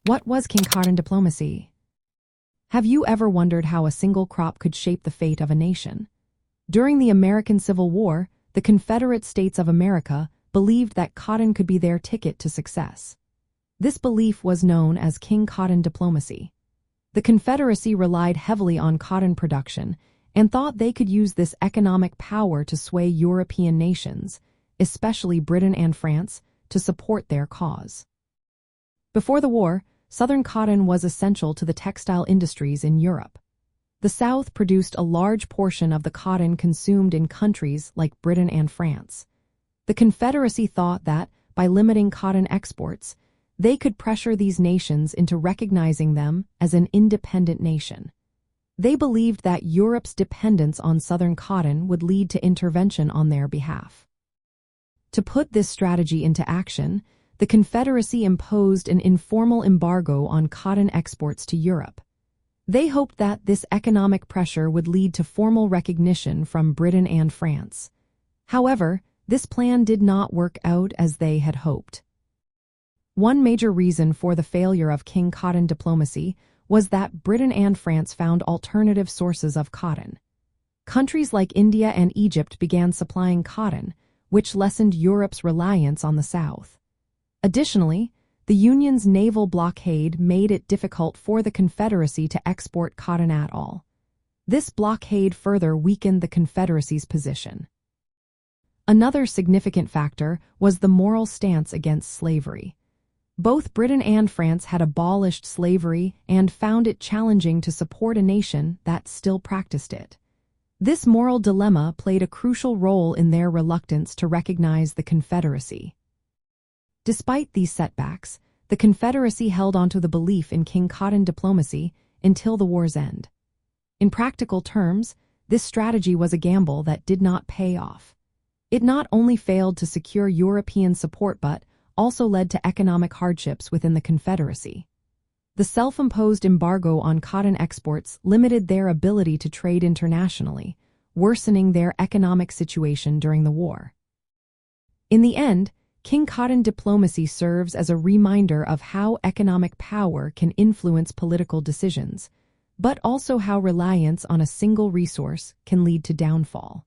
What was King Cotton diplomacy? Have you ever wondered how a single crop could shape the fate of a nation? During the American Civil War, the Confederate States of America believed that cotton could be their ticket to success. This belief was known as King Cotton diplomacy. The Confederacy relied heavily on cotton production and thought they could use this economic power to sway European nations, especially Britain and France, to support their cause. Before the war, Southern cotton was essential to the textile industries in Europe. The South produced a large portion of the cotton consumed in countries like Britain and France. The Confederacy thought that, by limiting cotton exports, they could pressure these nations into recognizing them as an independent nation. They believed that Europe's dependence on Southern cotton would lead to intervention on their behalf. To put this strategy into action, the Confederacy imposed an informal embargo on cotton exports to Europe. They hoped that this economic pressure would lead to formal recognition from Britain and France. However, this plan did not work out as they had hoped. One major reason for the failure of King Cotton diplomacy was that Britain and France found alternative sources of cotton. Countries like India and Egypt began supplying cotton, which lessened Europe's reliance on the South. Additionally, the Union's naval blockade made it difficult for the Confederacy to export cotton at all. This blockade further weakened the Confederacy's position. Another significant factor was the moral stance against slavery. Both Britain and France had abolished slavery and found it challenging to support a nation that still practiced it. This moral dilemma played a crucial role in their reluctance to recognize the Confederacy. Despite these setbacks, the Confederacy held onto the belief in King Cotton diplomacy until the war's end. In practical terms, this strategy was a gamble that did not pay off. It not only failed to secure European support but also led to economic hardships within the Confederacy. The self-imposed embargo on cotton exports limited their ability to trade internationally, worsening their economic situation during the war. In the end, King Cotton diplomacy serves as a reminder of how economic power can influence political decisions, but also how reliance on a single resource can lead to downfall.